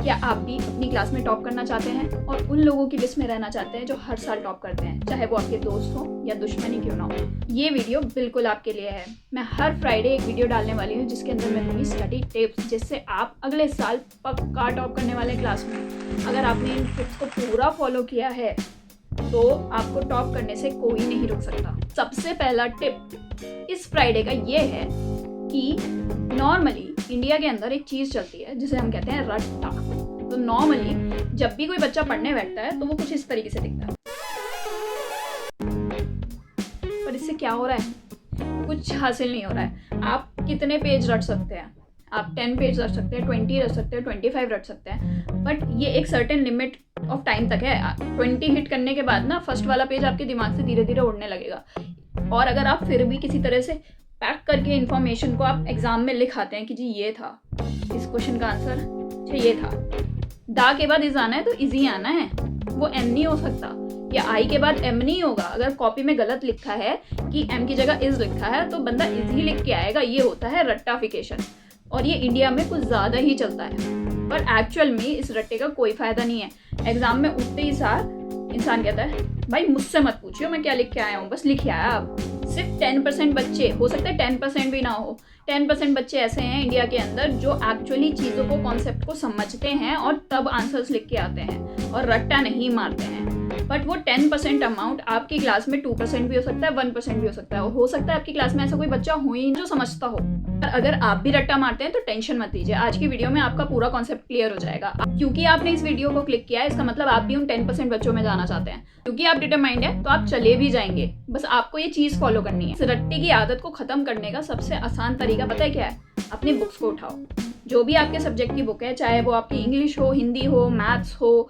क्या आप भी अपनी क्लास में टॉप करना चाहते हैं और उन लोगों की लिस्ट में रहना चाहते हैं जो हर साल टॉप करते हैं, चाहे वो आपके दोस्त हो या दुश्मन ही क्यों ना हो? ये वीडियो बिल्कुल आपके लिए है। मैं हर फ्राइडे एक वीडियो डालने वाली हूँ जिसके अंदर मैं दूंगी स्टडी टिप्स, जिससे आप अगले साल पक्का टॉप करने वाले क्लास में। अगर आपने इन टिप्स को पूरा फॉलो किया है तो आपको टॉप करने से कोई नहीं रोक सकता। सबसे पहला टिप इस फ्राइडे का ये है कि नॉर्मली इंडिया के अंदर एक चीज़ चलती है जिसे हम कहते हैं रट्टा। तो नॉर्मली जब भी कोई बच्चा पढ़ने बैठता है तो वो कुछ इस तरीके से दिखता है। पर इससे क्या हो रहा है? कुछ हासिल नहीं हो रहा है। आप कितने पेज रट सकते हैं? आप 10 पेज रट सकते हैं, 20 रट सकते हैं, 25 रट सकते हैं, बट ये एक सर्टेन लिमिट ऑफ टाइम तक है। 20 हिट करने के बाद ना फर्स्ट वाला पेज आपके दिमाग से धीरे धीरे उड़ने लगेगा। और अगर आप फिर भी किसी तरह से पैक करके इन्फॉर्मेशन को आप एग्जाम में लिख आते हैं कि जी ये था, इस क्वेश्चन का आंसर अच्छा ये था, दा के बाद इज आना है तो इजी आना है, वो एम नहीं हो सकता, या आई के बाद एम नहीं होगा। अगर कॉपी में गलत लिखा है कि एम की जगह इज लिखा है तो बंदा इजी लिख के आएगा। ये होता है रट्टाफिकेशन, और ये इंडिया में कुछ ज़्यादा ही चलता है। पर एक्चुअल में इस रट्टे का कोई फ़ायदा नहीं है। एग्जाम में उठते ही सार इंसान कहता है भाई मुझसे मत पूछियो मैं क्या लिख के आया हूँ, बस लिख आया। आप सिर्फ 10% बच्चे, हो सकता है 10% भी ना हो, 10% बच्चे ऐसे हैं इंडिया के अंदर जो एक्चुअली चीज़ों को, कॉन्सेप्ट को समझते हैं और तब आंसर्स लिख के आते हैं और रट्टा नहीं मारते हैं। बट वो 10% अमाउंट आपकी क्लास में 2% भी हो सकता है, 1% भी हो सकता है, और हो सकता है आपकी क्लास में ऐसा कोई बच्चा हो ही जो समझता हो। अगर आप भी रट्टा मारते हैं तो टेंशन मत लीजिए, आज की वीडियो में आपका पूरा कॉन्सेप्ट क्लियर हो जाएगा। क्योंकि आपने इस वीडियो को क्लिक किया है इसका मतलब आप भी उन 10% बच्चों में जाना चाहते हैं। क्योंकि आप डिटरमाइंड है तो आप चले भी जाएंगे, बस आपको ये चीज़ फॉलो करनी है। इस रट्टे की आदत को खत्म करने का सबसे आसान तरीका पता है क्या है? अपनी बुक्स को उठाओ, जो भी आपके सब्जेक्ट की बुक है, चाहे वो आपकी इंग्लिश हो, हिंदी हो, मैथ्स हो,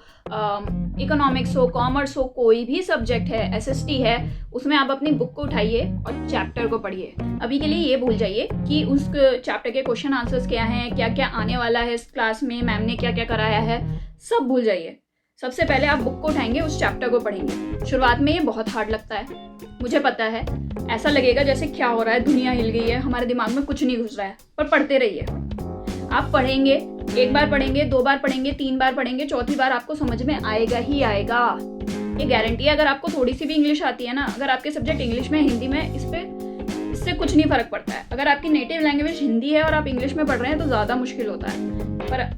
इकोनॉमिक्स हो, कॉमर्स हो, कोई भी सब्जेक्ट है, एसएसटी है, उसमें आप अपनी बुक को उठाइए और चैप्टर को पढ़िए। अभी के लिए ये भूल जाइए कि उस चैप्टर के क्वेश्चन आंसर्स क्या हैं, क्या क्या आने वाला है इस क्लास में, मैम ने क्या क्या कराया है, सब भूल जाइए। सबसे पहले आप बुक को उठाएंगे, उस चैप्टर को पढ़ेंगे। शुरुआत में ये बहुत हार्ड लगता है, मुझे पता है, ऐसा लगेगा जैसे क्या हो रहा है, दुनिया हिल गई है, हमारे दिमाग में कुछ नहीं घुस रहा है, पर पढ़ते रहिए। आप पढ़ेंगे, एक बार पढ़ेंगे, 2 बार पढ़ेंगे, 3 बार पढ़ेंगे, चौथी बार आपको समझ में आएगा ही आएगा, ये गारंटी है। अगर आपको थोड़ी सी भी इंग्लिश आती है ना, अगर आपके सब्जेक्ट इंग्लिश में, हिंदी में, इससे कुछ नहीं फर्क पड़ता है। अगर आपकी नेटिव लैंग्वेज हिंदी है और आप इंग्लिश में पढ़ रहे हैं तो ज़्यादा मुश्किल होता है। पर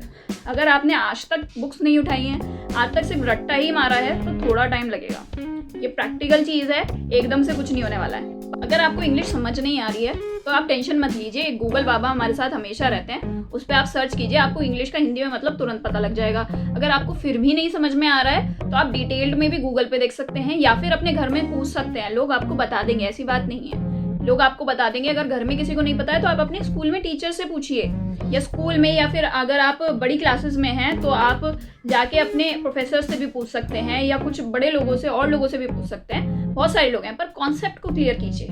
अगर आपने आज तक बुक्स नहीं उठाई हैं, आज तक सिर्फ रट्टा ही मारा है, तो थोड़ा टाइम लगेगा। ये प्रैक्टिकल चीज़ है, एकदम से कुछ नहीं होने वाला है। अगर आपको इंग्लिश समझ नहीं आ रही है तो आप टेंशन मत लीजिए, गूगल बाबा हमारे साथ हमेशा रहते हैं, उस पर आप सर्च कीजिए, आपको इंग्लिश का हिंदी में मतलब तुरंत पता लग जाएगा। अगर आपको फिर भी नहीं समझ में आ रहा है तो आप डिटेल्ड में भी गूगल पे देख सकते हैं, या फिर अपने घर में पूछ सकते हैं, लोग आपको बता देंगे, ऐसी बात नहीं है, लोग आपको बता देंगे। अगर घर में किसी को नहीं पता है तो आप अपने स्कूल में टीचर से पूछिए, या स्कूल में, या फिर अगर आप बड़ी क्लासेस में हैं तो आप जाके अपने प्रोफेसर से भी पूछ सकते हैं, या कुछ बड़े लोगों से और लोगों से भी पूछ सकते हैं, बहुत सारे लोग हैं। पर कॉन्सेप्ट को क्लियर कीजिए,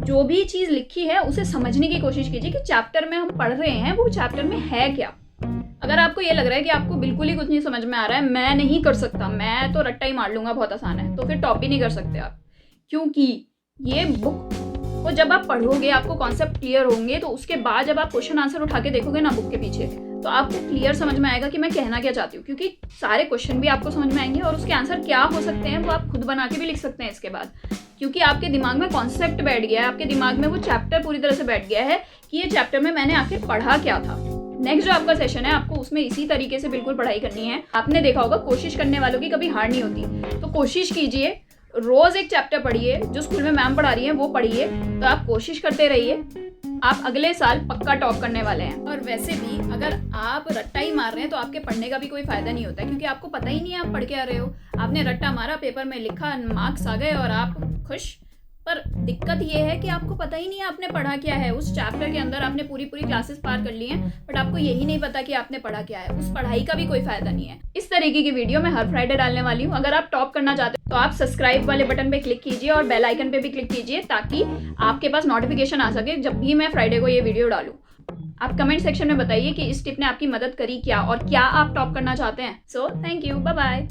जो भी चीज़ लिखी है उसे समझने की कोशिश कीजिए कि चैप्टर में हम पढ़ रहे हैं वो चैप्टर में है क्या। अगर आपको ये लग रहा है कि आपको बिल्कुल ही कुछ नहीं समझ में आ रहा है, मैं नहीं कर सकता, मैं तो रट्टा ही मार लूंगा, बहुत आसान है, तो फिर टॉप ही नहीं कर सकते आप। क्योंकि ये बुक को जब आप पढ़ोगे, आपको कॉन्सेप्ट क्लियर होंगे, तो उसके बाद जब आप क्वेश्चन आंसर उठा के देखोगे ना बुक के पीछे, तो आपको क्लियर समझ में आएगा कि मैं कहना क्या चाहती हूँ। क्योंकि सारे क्वेश्चन भी आपको समझ में आएंगे और उसके आंसर क्या हो सकते हैं वो आप खुद बना के भी लिख सकते हैं इसके बाद। क्योंकि आपके दिमाग में कॉन्सेप्ट बैठ गया है, आपके दिमाग में वो चैप्टर पूरी तरह से बैठ गया है कि ये चैप्टर में मैंने आखिर पढ़ा क्या था। नेक्स्ट जो आपका सेशन है, आपको उसमें इसी तरीके से बिल्कुल पढ़ाई करनी है। आपने देखा होगा कोशिश करने वालों की कभी हार नहीं होती, तो कोशिश कीजिए, रोज एक चैप्टर पढ़िए, जो स्कूल में मैम पढ़ा रही है वो पढ़िए, तो आप कोशिश करते रहिए, आप अगले साल पक्का टॉप करने वाले हैं। और वैसे भी अगर आप रट्टा ही मार रहे हैं तो आपके पढ़ने का भी कोई फायदा नहीं होता है, क्योंकि आपको पता ही नहीं है आप पढ़ के आ रहे हो। आपने रट्टा मारा, पेपर में लिखा, मार्क्स आ गए और आप खुश। पर दिक्कत ये है कि आपको पता ही नहीं है आपने पढ़ा क्या है। उस चैप्टर के अंदर आपने पूरी क्लासेस पार कर ली हैं, बट आपको यही नहीं पता कि आपने पढ़ा क्या है। उस पढ़ाई का भी कोई फायदा नहीं है। इस तरीके की वीडियो मैं हर फ्राइडे डालने वाली हूँ। अगर आप टॉप करना चाहते हो तो आप सब्सक्राइब वाले बटन पे क्लिक कीजिए और बेल आइकन पे भी क्लिक कीजिए, ताकि आपके पास नोटिफिकेशन आ सके जब भी मैं फ्राइडे को ये वीडियो डालूँ। आप कमेंट सेक्शन में बताइए कि इस टिप ने आपकी मदद करी क्या, और क्या आप टॉप करना चाहते हैं। So thank you, bye bye.